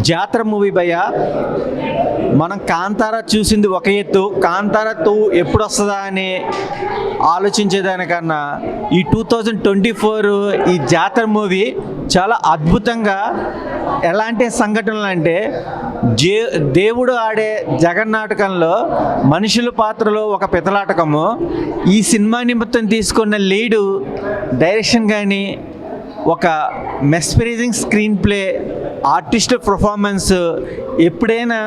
జాతర మూవీ భయ్య. మనం కాంతారా చూసింది ఒక ఎత్తు, కాంతారా 2 ఎప్పుడు వస్తుందా అని ఆలోచించేదానికన్నా ఈ 2024 ఈ జాతర మూవీ చాలా అద్భుతంగా ఎలాంటి సంఘటనలు అంటే దేవుడు ఆడే జగన్నాటకంలో మనుషుల పాత్రలో ఒక పితలాటకము. ఈ సినిమా నిమిత్తం తీసుకున్న లీడు డైరెక్షన్ కానీ, ఒక mesmerising screen play, artist performance, ఎప్పుడైనా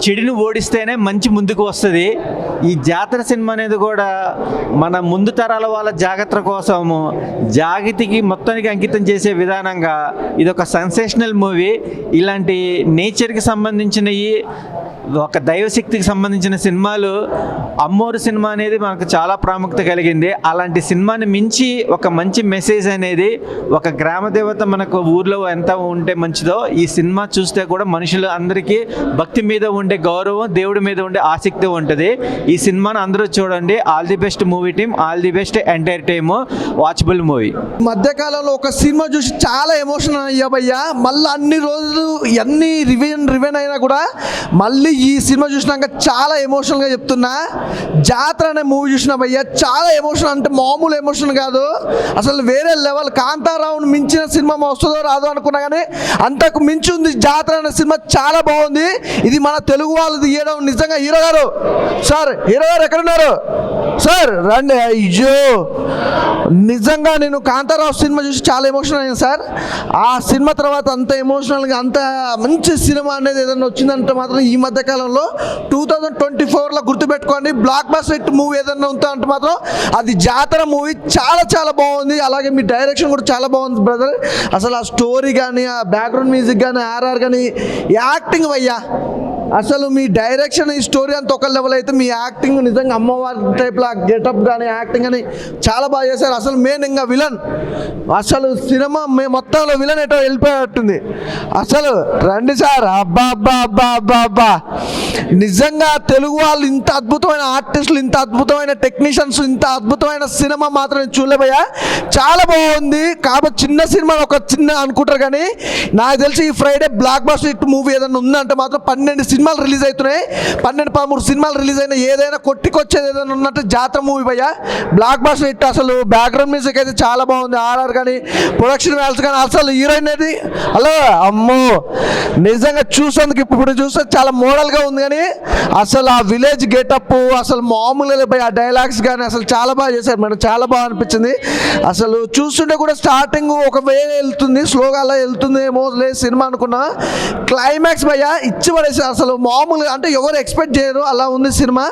చెడుని ఓడిస్తేనే మంచి ముందుకు వస్తుంది. ఈ జాతర సినిమా అనేది కూడా మన ముందు తరాల వాళ్ళ జాగ్రత్త కోసము జాగతికి మొత్తానికి అంకితం చేసే విధానంగా ఇది ఒక సెన్సేషనల్ మూవీ. ఇలాంటి నేచర్కి సంబంధించినవి, ఒక దైవశక్తికి సంబంధించిన సినిమాలు, అమ్మోరు సినిమా అనేది మనకు చాలా ప్రాముఖ్యత కలిగింది. అలాంటి సినిమాని మించి ఒక మంచి మెసేజ్ అనేది, ఒక గ్రామ దేవత మనకు ఊర్లో ఎంత ఉంటే మంచిదో, ఈ సినిమా చూస్తే కూడా మనుషులు అందరికీ భక్తి మీద ఉండే గౌరవం, దేవుడి మీద ఉండే ఆసక్తి ఉంటుంది. ఈ సినిమాను అందరూ చూడండి. All the best movie team, all the best entire team. Watchable movie. మధ్యకాలంలో ఒక సినిమా చూసి చాలా ఎమోషనల్ అయ్యాబయ్యా. మళ్ళీ అన్ని రోజులు ఎన్ని రివెన్ అయినా కూడా మళ్ళీ ఈ సినిమా చూసినాక చాలా ఎమోషనల్గా చెప్తున్నా. జాతర అనే మూవీ చూసిన భయ్యా చాలా ఎమోషనల్, అంటే మామూలు ఎమోషన్ కాదు, అసలు వేరే లెవెల్. కాంతారావును మించిన సినిమా వస్తుందో రాదో అనుకున్నా కానీ అంతకు మించి ఉంది జాతర అనే సినిమా. చాలా బాగుంది. ఇది మన తెలుగు వాళ్ళు తీయడం నిజంగా. హీరో గారు, సార్ హీరో గారు ఎక్కడున్నారు సార్? రండి. అయ్యో నిజంగా నేను కాంతారావు సినిమా చూసి చాలా ఎమోషనల్ అయ్యాను సార్. ఆ సినిమా తర్వాత అంత ఎమోషనల్గా, అంత మంచి సినిమా అనేది ఏదైనా వచ్చిందంటే మాత్రం ఈ మధ్య కాలంలో 2024లో గుర్తుపెట్టుకోండి. బ్లాక్ బస్టర్ హిట్ మూవీ ఏదైనా ఉందా అంటే మాత్రం అది జాతర మూవీ. చాలా చాలా బాగుంది. అలాగే మీ డైరెక్షన్ కూడా చాలా బాగుంది బ్రదర్. అసలు ఆ స్టోరీ కానీ, ఆ బ్యాక్గ్రౌండ్ మ్యూజిక్ కానీ, ఆర్ఆర్ కానీ, యాక్టింగ్ అయ్యా, అసలు మీ డైరెక్షన్, ఈ స్టోరీ అంతా ఒక లెవెల్ అయితే మీ యాక్టింగ్ నిజంగా అమ్మవారి టైప్లో గెటప్ కానీ, యాక్టింగ్ కానీ చాలా బాగా చేశారు. అసలు మెయిన్ ఇంకా విలన్, అసలు సినిమా మొత్తంలో విలన్ ఎటో వెళ్ళిపోయేటట్టుంది. అసలు రండి సార్. అబ్బా అబ్బా అబ్బా అబ్బా అబ్బా, నిజంగా తెలుగు వాళ్ళు ఇంత అద్భుతమైన ఆర్టిస్టులు, ఇంత అద్భుతమైన టెక్నీషియన్స్, ఇంత అద్భుతమైన సినిమా మాత్రం చూడలేబోయా. చాలా బాగుంది. కాబట్టి చిన్న సినిమా ఒక చిన్న అనుకుంటారు కానీ నాకు తెలిసి ఈ Friday block buster hit movie ఏదైనా ఉందంటే మాత్రం 12 సినిమాలు రిలీజ్ అవుతున్నాయి. 12-13 సినిమాలు రిలీజ్ అయినా ఏదైనా కొట్టికొచ్చేది ఏదైనా ఉన్నట్టు జాతర మూవీ భయ్యా. Block buster hit. అసలు బ్యాక్గ్రౌండ్ మ్యూజిక్ అయితే చాలా బాగుంది. ఆర్ఆర్ కానీ, ప్రొడక్షన్ వాల్యూస్ కానీ, అసలు హీరోయిన్ అది హలో అమ్మో నిజంగా చూసేందుకు ఇప్పుడు చూస్తే చాలా మోడల్గా ఉంది. కానీ అసలు ఆ విలేజ్ గెటప్ అసలు మామూలుగా భయ, ఆ డైలాగ్స్ కానీ అసలు చాలా బాగా చేశారు మేడం. చాలా బాగా అనిపించింది. అసలు చూస్తుంటే కూడా స్టార్టింగ్ ఒక వే వెళ్తుంది, స్లోగా అలా వెళ్తుంది ఏమో లేదు సినిమా అనుకున్నా. క్లైమాక్స్ భయ్యా ఇచ్చి పడేసి అసలు మామూలుగా, అంటే ఎవరు ఎక్స్పెక్ట్ చేయరు అలా ఉంది సినిమా.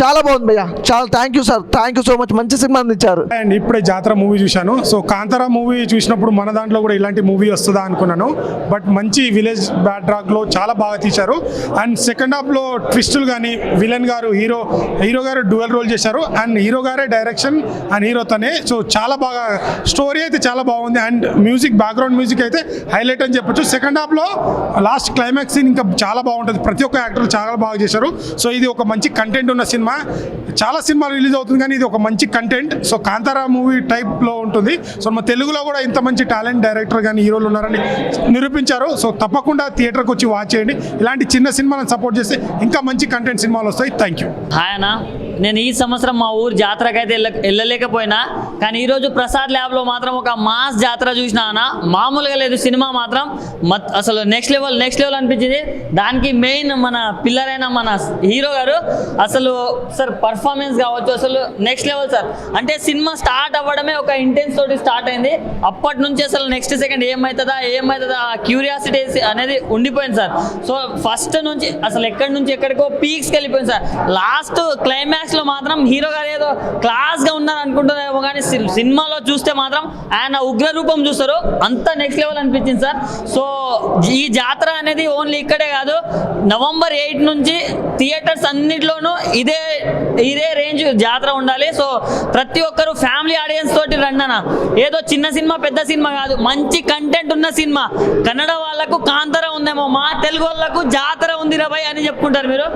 చాలా బాగుంది భయ్యా. చాలా thank you sir, thank you so much. మంచి సినిమా అందించారు. అండ్ ఇప్పుడే జాతర మూవీ చూశాను. సో కాంతారా మూవీ చూసినప్పుడు మన దాంట్లో కూడా ఇలాంటి మూవీ వస్తుందా అనుకున్నాను. బట్ మంచి విలేజ్ బ్యాక్డ్రాప్లో చాలా బాగా తీశారు. అండ్ సెకండ్ హాఫ్లో ట్విస్టులు కానీ, విలన్ గారు హీరో గారు డ్యూయల్ రోల్ చేశారు. అండ్ హీరో గారే డైరెక్షన్ అండ్ హీరో తనే. సో చాలా బాగా స్టోరీ అయితే చాలా బాగుంది. అండ్ మ్యూజిక్, బ్యాక్గ్రౌండ్ మ్యూజిక్ అయితే హైలైట్ అని చెప్పొచ్చు. సెకండ్ హాఫ్లో లాస్ట్ క్లైమాక్స్ సీన్ ఇంకా చాలా బాగుంటుంది. ప్రతి ఒక్క యాక్టర్ చాలా బాగా చేశారు. సో ఇది ఒక మంచి కంటెంట్ ఉన్న సినిమా. చాలా సినిమాలు రిలీజ్ అవుతుంది కానీ ఇది ఒక మంచి కంటెంట్. సో కాంతారా మూవీ టైప్లో ఉంటుంది. సో మన తెలుగులో కూడా ఇంత మంచి టాలెంట్ డైరెక్టర్ కానీ హీరోలు ఉన్నారని నిరూపించారు. సో తప్పకుండా థియేటర్కి వచ్చి వాచ్ చేయండి. ఇలాంటి చిన్న సినిమాలను సపోర్ట్ చేస్తే ఇంకా మంచి కంటెంట్ సినిమాలు వస్తాయి. Thank you. హాయ్ అన్న, నేను ఈ సంవత్సరం మా ఊరు జాతరకి అయితే వెళ్ళలేకపోయినా, కానీ ఈరోజు ప్రసాద్ ల్యాబ్లో మాత్రం ఒక మాస్ జాతర చూసిన అన్న. మామూలుగా లేదు సినిమా మాత్రం. అసలు నెక్స్ట్ లెవెల్ అనిపించింది. దానికి మెయిన్ మన పిల్లర్ అయిన మన హీరో గారు అసలు సార్ పర్ఫార్మెన్స్ కావచ్చు, అసలు నెక్స్ట్ లెవెల్ సార్. అంటే సినిమా స్టార్ట్ అవ్వడమే ఒక ఇంటెన్స్ తోటి స్టార్ట్ అయింది. అప్పటి నుంచి అసలు నెక్స్ట్ సెకండ్ ఏమవుతుందా ఆ క్యూరియాసిటీ అనేది ఉండిపోయింది సార్. సో ఫస్ట్ నుంచి అసలు ఎక్కడి నుంచి ఎక్కడికో పీక్స్కి వెళ్ళిపోయింది సార్. లాస్ట్ క్లైమాక్స్లో మాత్రం హీరో గారు ఏదో క్లాస్గా ఉన్నారు అనుకుంటున్నారేమో, కానీ సినిమాలో చూస్తే మాత్రం ఆయన ఉగ్ర రూపం చూస్తారు. అంత నెక్స్ట్ లెవెల్ అనిపించింది సార్. సో ఈ జాతర అనేది ఓన్లీ ఇక్కడే కాదు, November 8 నుంచి థియేటర్స్ అన్నింటిలోనూ ఇదే రేంజ్ జాతర ఉండాలి. సో ప్రతి ఒక్కరు ఫ్యామిలీ ఆడియన్స్ తోటి రండన. ఏదో చిన్న సినిమా పెద్ద సినిమా కాదు, మంచి కంటెంట్ ఉన్న సినిమా. కన్నడ వాళ్ళకు కాంతారా ఉందేమో, మా తెలుగు వాళ్ళకు జాతర ఉంది రాబాయ్ అని చెప్పుకుంటారు మీరు.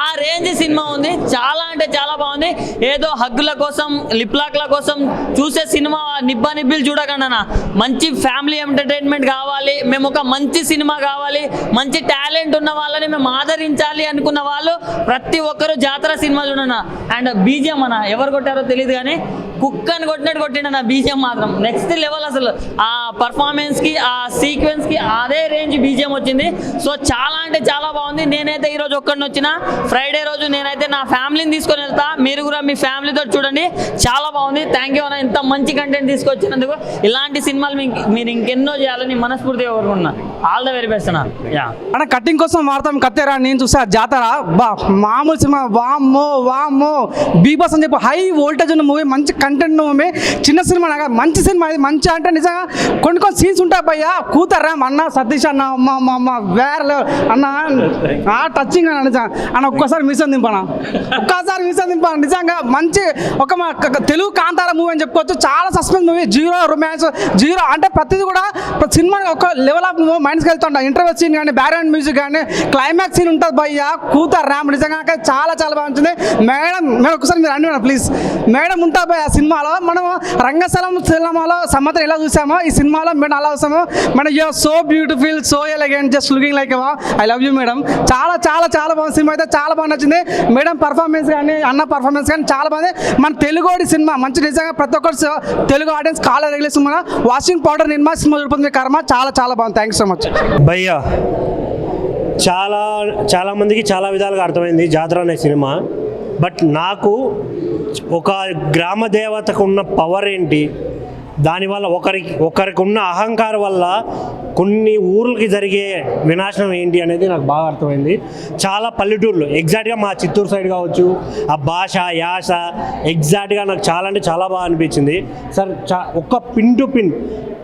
ఆ రేంజ్ సినిమా ఉంది. చాలా అంటే చాలా బాగుంది. ఏదో హగ్గుల కోసం, లిప్లాక్ల కోసం చూసే సినిమా నిబ్బా నిబ్బిలు చూడకండి అన్న. మంచి ఫ్యామిలీ ఎంటర్టైన్మెంట్ కావాలి, మేము ఒక మంచి సినిమా కావాలి, మంచి టాలెంట్ ఉన్న వాళ్ళని మేము ఆదరించాలి అనుకున్న వాళ్ళు ప్రతి ఒక్కరు జాతర సినిమా చూడన్న. అండ్ బీజిఎం అన్న ఎవరు కొట్టారో తెలియదు కానీ కుక్కని కొట్టినట్టు కొట్టిండన్న బీజిఎం మాత్రం నెక్స్ట్ లెవెల్. అసలు ఆ పర్ఫార్మెన్స్కి ఆ సీక్వెన్స్కి అదే రేంజ్ బీజిఎం వచ్చింది. సో చాలా అంటే చాలా బాగుంది. నేనైతే ఈరోజు ఒక్కడిని వచ్చిన ఫ్రైడే రోజు నేనైతే నా ఫ్యామిలీని తీసుకొని వెళ్తా, మీరు కూడా మీ ఫ్యామిలీతో చూడండి, చాలా బాగుంది. థ్యాంక్ యూ అన్న, ఇంత మంచి కంటెంట్ తీసుకొచ్చినందుకు. ఇలాంటి సినిమాలు మీరు ఇంకెన్నో చేయాలని మనస్ఫూర్తిగా కోరుకుంటున్నా. ఆల్ ద వెరీ బెస్ట్ అన్న. యా అన్న కట్టింగ్ కోసం వాడతాం కత్తెరా. నేను చూసా జాతర బా మామూలు సినిమా, వామ్మో బీబాస్ అని చెప్పి హై వోల్టేజ్ ఉన్న మూవీ, మంచి కంటెంట్ మూవీ, చిన్న సినిమా మంచి సినిమా. ఇది మంచి అంటే నిజంగా కొన్ని సీన్స్ ఉంటాయి భయ్యా, కూతారా అన్న సతీష్ అన్న అమ్మ వేరే అన్న టచింగ్ అన్న నిజంగా అన్న. ఒక్కసారి మిస్ దింపనా, ఒక్కసారి మిస్ దింపాను నిజంగా. మంచి ఒక తెలుగు కాంతార మూవీ అని చెప్పుకోవచ్చు. చాలా suspense movie, zero romance, zero అంటే ప్రతిదీ కూడా సినిమా ఒక లెవెల్ ఆఫ్ మైండ్స్కి వెళ్తుంటా. ఇంటర్వెల్ సీన్ కానీ, బ్యాక్గ్రౌండ్ మ్యూజిక్ కానీ, క్లైమాక్స్ సీన్ ఉంటుంది భయ్యా, కూతారు ర్యామ్ నిజంగా చాలా చాలా బాగుంటుంది. మేడం ఒకసారి మీరు అన్నీ ప్లీజ్ మేడం ఉంటా భయ్యా సినిమాలో. మనం రంగస్థలం సినిమాలో సమ్మతం ఎలా చూసామో ఈ సినిమాలో మేడం అలా వస్తాము. Madam you so beautiful, so elegant, just looking like I love you madam. చాలా చాలా చాలా బాగుంది సినిమా, అయితే చాలా బాగా నచ్చింది. మేడం పర్ఫార్మెన్స్ కానీ, అన్న పర్ఫార్మెన్స్ కానీ చాలా బాగుంది. మన తెలుగుడి సినిమా మంచి నిజంగా ప్రతి ఒక్కరు తెలుగు ఆడియన్స్ కాలర్ రెగ్యులేషన్ cinema, washing powder Nirma cinema చూడుతుంది కర్మ, చాలా చాలా బాగుంది. థ్యాంక్ యూ సో మచ్ భయ్యా. చాలా మందికి చాలా విధాలుగా అర్థమైంది జాతర అనే సినిమా. బట్ నాకు ఒక గ్రామ దేవతకు ఉన్న పవర్ ఏంటి, దానివల్ల ఒకరికి ఉన్న అహంకారం వల్ల కొన్ని ఊర్లకి జరిగే వినాశనం ఏంటి అనేది నాకు బాగా అర్థమైంది. చాలా పల్లెటూర్లు ఎగ్జాక్ట్గా మా చిత్తూరు సైడ్ కావచ్చు, ఆ భాష యాస ఎగ్జాక్ట్గా నాకు చాలా అంటే చాలా బాగా అనిపించింది సార్. ఒక్క పిన్ టు పిన్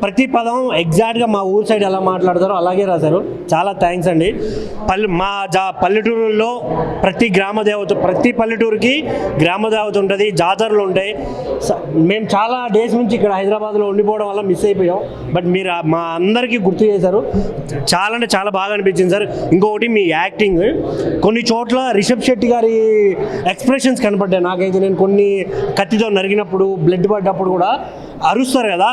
ప్రతి పదం ఎగ్జాక్ట్గా మా ఊరు సైడ్ ఎలా మాట్లాడతారో అలాగే రాశారు. చాలా థ్యాంక్స్ అండి. పల్లెటూరులో ప్రతి పల్లెటూరుకి గ్రామ దేవత ఉంటుంది, జాతరలు ఉంటాయి. మేము చాలా డేస్ నుంచి ఇక్కడ హైదరాబాద్లో ఉండిపోవడం వల్ల మిస్ అయిపోయాం. బట్ మీరు మా అందరికీ గుర్తు చేశారు, చాలా అంటే చాలా బాగా అనిపించింది సార్. ఇంకొకటి మీ యాక్టింగ్, కొన్ని చోట్ల రిషబ్ శెట్టి గారి ఎక్స్ప్రెషన్స్ కనపడ్డాయి నాకైతే. నేను కొన్ని కత్తితో నరిగినప్పుడు, బ్లడ్ పడ్డప్పుడు కూడా అరుస్తారు కదా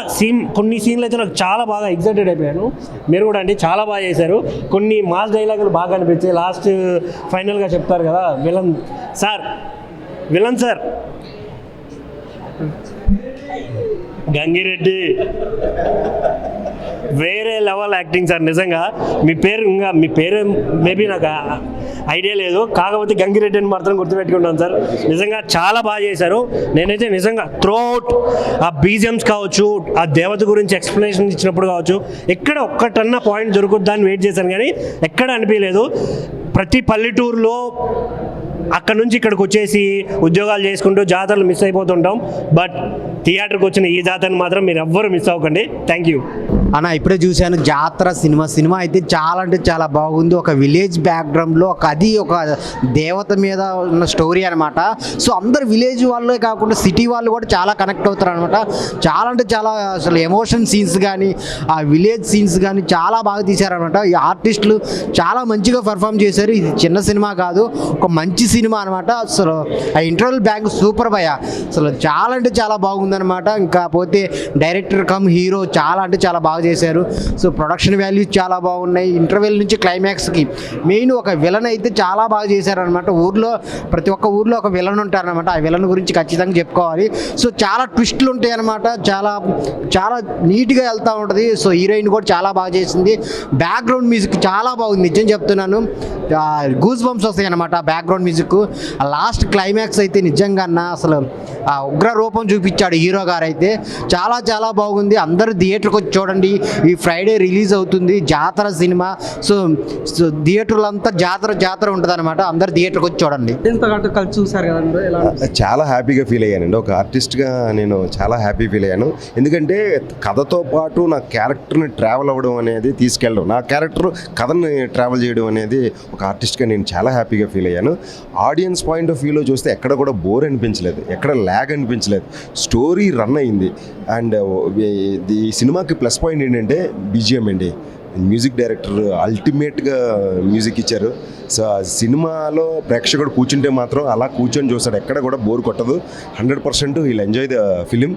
కొన్ని సీన్లు అయితే నాకు చాలా బాగా ఎగ్జైటెడ్ అయిపోయాను. మీరు కూడా అండి చాలా బాగా చేశారు. కొన్ని మాస్ డైలాగులు బాగా అనిపించాయి. లాస్ట్ ఫైనల్గా చెప్తారు కదా విలన్ సార్ గంగిరెడ్డి వేరే లెవెల్ యాక్టింగ్ సార్. నిజంగా మీ పేరు మేబీ నాకు ఐడియా లేదు, కాకపోతే గంగిరెడ్డి అని మాత్రం గుర్తుపెట్టుకుంటాను సార్. నిజంగా చాలా బాగా చేశారు. నేనైతే నిజంగా త్రూఅవుట్ ఆ బీజిఎమ్స్ కావచ్చు, ఆ దేవత గురించి ఎక్స్ప్లెనేషన్ ఇచ్చినప్పుడు కావచ్చు, ఎక్కడ ఒక్కటన్నా పాయింట్ దొరుకుద్దా అని వెయిట్ చేశాను కానీ ఎక్కడ అనిపించలేదు. ప్రతి పల్లెటూరులో అక్కడ నుంచి ఇక్కడికి వచ్చేసి ఉద్యోగాలు చేసుకుంటూ జాతరలు మిస్ అయిపోతుంటాం. బట్ థియేటర్కి వచ్చిన ఈ జాతరని మాత్రం మీరు ఎవ్వరు మిస్ అవ్వకండి. థ్యాంక్ యూ అన్న. ఇప్పుడే చూశాను జాతర సినిమా అయితే చాలా అంటే చాలా బాగుంది. ఒక విలేజ్ బ్యాక్గ్రౌండ్లో ఒక దేవత మీద ఉన్న స్టోరీ అనమాట. సో అందరు విలేజ్ వాళ్ళే కాకుండా సిటీ వాళ్ళు కూడా చాలా కనెక్ట్ అవుతారు అనమాట. చాలా అంటే చాలా అసలు ఎమోషన్ సీన్స్ కానీ, ఆ విలేజ్ సీన్స్ కానీ చాలా బాగా తీశారనమాట. ఈ ఆర్టిస్టులు చాలా మంచిగా పర్ఫామ్ చేశారు. ఇది చిన్న సినిమా కాదు, ఒక మంచి సినిమా అనమాట. అసలు ఆ ఇంటర్వెల్ బ్యాంక్ సూపర్ భయ, అసలు చాలా అంటే చాలా బాగుందనమాట. ఇంకా పోతే డైరెక్టర్ కమ్ హీరో చాలా అంటే చాలా బాగా చేశారు. సో ప్రొడక్షన్ వాల్యూస్ చాలా బాగున్నాయి. ఇంటర్వెల్ నుంచి క్లైమాక్స్కి మెయిన్ ఒక విలన్ అయితే చాలా బాగా చేశారనమాట. ప్రతి ఒక్క ఊర్లో ఒక విలన్ ఉంటారనమాట. ఆ విలన్ గురించి ఖచ్చితంగా చెప్పుకోవాలి. సో చాలా ట్విస్టులు ఉంటాయి అనమాట. చాలా చాలా నీట్గా వెళ్తూ ఉంటుంది. సో హీరోయిన్ కూడా చాలా బాగా చేసింది. బ్యాక్గ్రౌండ్ మ్యూజిక్ చాలా బాగుంది, నిజం చెప్తున్నాను. గూస్ బంప్స్ వస్తాయి అనమాట బ్యాక్గ్రౌండ్ మ్యూజిక్. లాస్ట్ క్లైమాక్స్ అయితే నిజంగా అసలు ఆ ఉగ్ర రూపం చూపించాడు హీరో గారు అయితే. చాలా చాలా బాగుంది. అందరూ థియేటర్కి వచ్చి చూడండి. ఈ ఫ్రైడే రిలీజ్ అవుతుంది జాతర సినిమా. సో థియేటర్లో అంతా జాతర ఉంటుంది అనమాట. అందరు థియేటర్కి వచ్చి చూడండి. కలిసి చూసారు కదండి, చాలా హ్యాపీగా ఫీల్ అయ్యానండి. ఒక ఆర్టిస్ట్గా నేను చాలా హ్యాపీ ఫీల్ అయ్యాను. ఎందుకంటే కథతో పాటు నా క్యారెక్టర్ని ట్రావెల్ అవ్వడం అనేది తీసుకెళ్ళడం, నా క్యారెక్టర్ కథని ట్రావెల్ చేయడం అనేది ఒక ఆర్టిస్ట్గా నేను చాలా హ్యాపీగా ఫీల్ అయ్యాను. ఆడియన్స్ పాయింట్ ఆఫ్ వ్యూలో చూస్తే ఎక్కడ కూడా బోర్ అనిపించలేదు, ఎక్కడ ల్యాగ్ అనిపించలేదు. స్టోరీ రన్ అయింది. అండ్ ఈ సినిమాకి ప్లస్ పాయింట్ ఏంటంటే బీజిఎం అండి. మ్యూజిక్ డైరెక్టర్ అల్టిమేట్గా మ్యూజిక్ ఇచ్చారు. సో ఆ సినిమాలో ప్రేక్షకుడు కూర్చుంటే మాత్రం అలా కూర్చొని చూస్తాడు, ఎక్కడ కూడా బోర్ కొట్టదు. 100% వీళ్ళు ఎంజాయ్ ద ఫిలిం.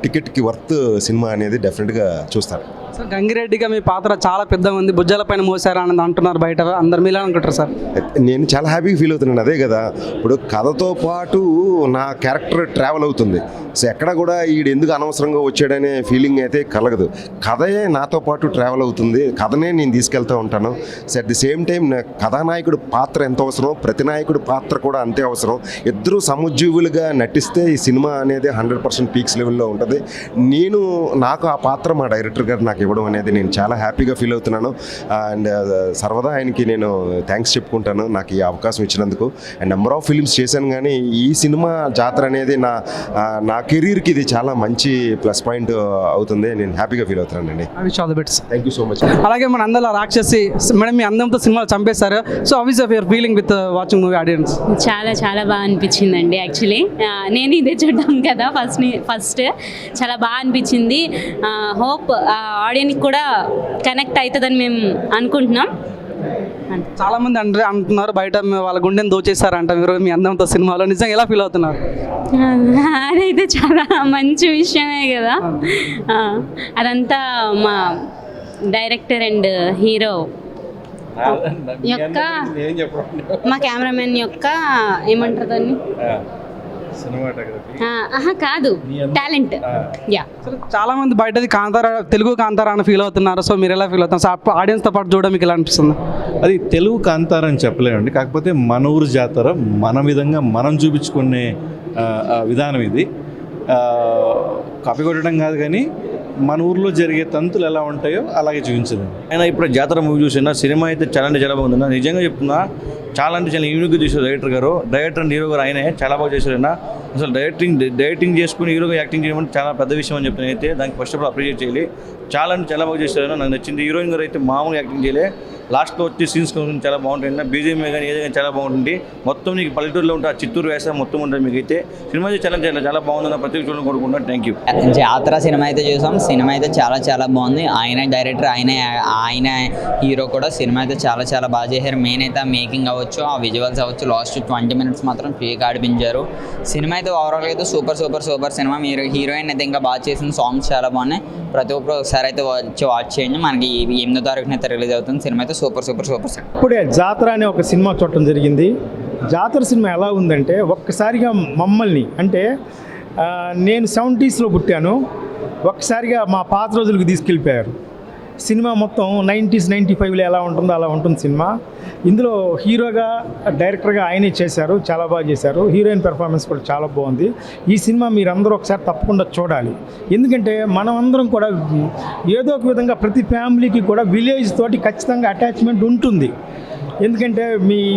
టికెట్కి వర్త్ సినిమా అనేది డెఫినెట్గా చూస్తారు. సార్ గంగిరెడ్డిగా మీ పాత్ర చాలా పెద్దగా ఉంది, భుజాల పైన మోసారు అని అంటున్నారు బయట అందరు, మీలా అనుకుంటారు సార్? నేను చాలా హ్యాపీగా ఫీల్ అవుతున్నాను. అదే కదా, ఇప్పుడు కథతో పాటు నా క్యారెక్టర్ ట్రావెల్ అవుతుంది. సో ఎక్కడ కూడా ఈడు ఎందుకు అనవసరంగా వచ్చాడనే ఫీలింగ్ అయితే కలగదు. కథయే నాతో పాటు ట్రావెల్ అవుతుంది, కథనే నేను తీసుకెళ్తూ ఉంటాను. So at the same time కథానాయకుడు పాత్ర ఎంత అవసరం, ప్రతి నాయకుడు పాత్ర కూడా అంతే అవసరం. ఇద్దరు సముజ్జీవులుగా నటిస్తే ఈ సినిమా అనేది 100% పీక్స్ లెవెల్లో ఉంటుంది. నాకు ఆ పాత్ర మా డైరెక్టర్ గారు నాకు ఇవ్వడం అనేది నేను చాలా హ్యాపీగా ఫీల్ అవుతున్నాను. అండ్ సర్వదా ఆయనకి నేను థ్యాంక్స్ చెప్పుకుంటాను నాకు ఈ అవకాశం ఇచ్చినందుకు. అండ్ నెంబర్ ఆఫ్ ఫిల్మ్స్ చేశాను, కానీ ఈ సినిమా జాతర అనేది నా కెరీర్కి ఇది చాలా మంచి ప్లస్ పాయింట్ అవుతుంది. నేను హ్యాపీగా ఫీల్ అవుతున్నానండి. Thank you so much. అలాగే మన అందరిలో రాక్షసి మేడం, మీ అందంతో సినిమాలు చంపేశారు. So how is your feeling with watching movie audience? చాలా చాలా బాగా అనిపించిందండి. యాక్చువల్లీ నేను ఇదే చూడడం కదా ఫస్ట్ చాలా బాగా అనిపించింది. హోప్ ఆడియన్కి కూడా కనెక్ట్ అవుతుందని మేము అనుకుంటున్నాం. చాలా మంది అంటున్నారు బయట వాళ్ళ గుండెని దోచేస్తారంట మీరు మీ అందంతో సినిమాలో, నిజంగా ఎలా ఫీల్ అవుతున్నారు? అదైతే చాలా మంచి విషయమే కదా. అదంతా మా డైరెక్టర్ అండ్ హీరో యొక్క, మా కెమెరామెన్ యొక్క ఏమంటారు దాన్ని, కాదు టాలెంట్. యా, చాలా మంది బయటది కాంతారా, తెలుగు కాంతారా అని ఫీల్ అవుతున్నారు. సో మీరు ఎలా ఫీల్ అవుతున్నారు? సో ఆడియన్స్తో పాటు చూడడం మీకు ఎలా అనిపిస్తుంది? అది తెలుగు కాంతారా అని చెప్పలేమండి, కాకపోతే మన ఊరు జాతర మన విధంగా మనం చూపించుకునే విధానం ఇది. కాపీ కొట్టడం కాదు, కానీ మన ఊర్లో జరిగే తంతులు ఎలా ఉంటాయో అలాగే చూపించదు. అయినా ఇప్పుడు జాతర మూవీ చూసినా సినిమా అయితే చాలా అంటే చాలా బాగుంది. నిజంగా చెప్తున్నా, చాలా అంటే చాలా యూనిక్గా చేశారు డైరెక్టర్ అండ్ హీరో గారు. ఆయనే చాలా బాగా చేశారు. అసలు డైరెక్టింగ్ చేసుకుని హీరోగా యాక్టింగ్ చేయడం చాలా పెద్ద విషయం అని చెప్తాను. అయితే దానికి ఫస్ట్ ఆఫ్ ఆల్ అప్రిషియేట్ చేయాలి. చాలా అంటే చాలా బాగా చేశారు, నాకు నచ్చింది. హీరోయిన్ గారు అయితే మామూలు యాక్టింగ్ చేయలే, లాస్ట్లో వచ్చి సీన్స్ చాలా బాగుంటుంది. బీజేఎం కానీ ఏదైనా చాలా బాగుంటుంది. మొత్తం నీకు పల్లెటూరులో ఉంటుంది, ఆ చిత్తూరు వేసా మొత్తం ఉంటుంది. మీకు అయితే సినిమా అయితే చాలా బాగుంది. ప్రతి చూడడం కోరుకుంటున్నాను. Thank you. జాతర సినిమా అయితే చూసాం. సినిమా అయితే చాలా బాగుంది. ఆయన డైరెక్టర్, ఆయన హీరో కూడా సినిమా అయితే చాలా బాగా చేశారు. మెయిన్ అయితే మేకింగ్ అవ్వచ్చు, ఆ విజువల్స్ అవ్వచ్చు, లాస్ట్ 20 minutes మాత్రం ఫేక్ ఆడిపించారు. సినిమా అయితే ఓవరాల్గా అయితే సూపర్ సినిమా. మీరు హీరోయిన్ అయితే ఇంకా బాగా చేసిన, సాంగ్స్ చాలా బాగున్నాయి. ప్రతి ఒక్కరు ఒకసారి అయితే వాచ్ చేయండి. మనకి 8వ తారీఖున అయితే రిలీజ్ అవుతుంది. సినిమా అయితే సూపర్. ఇప్పుడే జాతర అనే ఒక సినిమా చూడటం జరిగింది. జాతర సినిమా ఎలా ఉందంటే, ఒక్కసారిగా మమ్మల్ని, అంటే నేను 70s పుట్టాను, ఒక్కసారిగా మా పాత రోజులకు తీసుకెళ్ళిపోయారు. సినిమా మొత్తం 90s 95లో ఎలా ఉంటుందో అలా ఉంటుంది సినిమా. ఇందులో హీరోగా డైరెక్టర్గా ఆయనే చేశారు, చాలా బాగా చేశారు. హీరోయిన్ పెర్ఫార్మెన్స్ కూడా చాలా బాగుంది. ఈ సినిమా మీరందరూ ఒకసారి తప్పకుండా చూడాలి. ఎందుకంటే మనం అందరం కూడా ఏదో ఒక విధంగా ప్రతి ఫ్యామిలీకి కూడా విలేజ్ తోటి ఖచ్చితంగా అటాచ్మెంట్ ఉంటుంది. ఎందుకంటే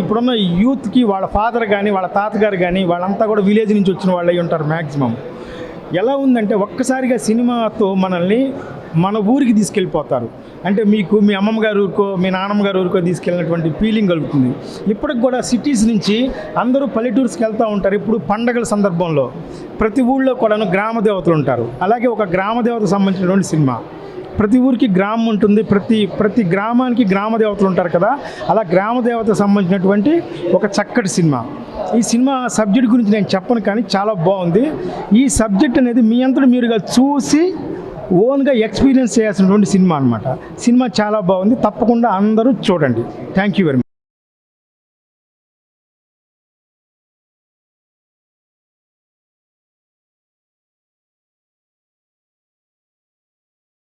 ఇప్పుడున్న యూత్కి వాళ్ళ ఫాదర్ కానీ వాళ్ళ తాతగారు కానీ వాళ్ళంతా కూడా విలేజ్ నుంచి వచ్చిన వాళ్ళు అయి ఉంటారు మ్యాక్సిమం. ఎలా ఉందంటే, ఒక్కసారిగా సినిమాతో మనల్ని మన ఊరికి తీసుకెళ్ళిపోతారు. అంటే మీకు మీ అమ్మమ్మ గారి ఊరికో మీ నాన్నమ్మ గారి ఊరికో తీసుకెళ్ళినటువంటి ఫీలింగ్ కలుగుతుంది. ఇప్పటికి కూడా సిటీస్ నుంచి అందరూ పల్లెటూర్స్కి వెళ్తూ ఉంటారు. ఇప్పుడు పండగల సందర్భంలో ప్రతి ఊళ్ళో కూడాను గ్రామ దేవతలు ఉంటారు. అలాగే ఒక గ్రామ దేవతకు సంబంధించినటువంటి సినిమా. ప్రతి ఊరికి గ్రామం ఉంటుంది, ప్రతి గ్రామానికి గ్రామ దేవతలు ఉంటారు కదా, అలా గ్రామ దేవతకు సంబంధించినటువంటి ఒక చక్కటి సినిమా. ఈ సినిమా సబ్జెక్ట్ గురించి నేను చెప్పను, కానీ చాలా బాగుంది. ఈ సబ్జెక్ట్ అనేది మీ అంతటా మీరుగా చూసి ఓన్గా ఎక్స్పీరియన్స్ చేయాల్సినటువంటి సినిమా అనమాట. సినిమా చాలా బాగుంది, తప్పకుండా అందరూ చూడండి. Thank you very much.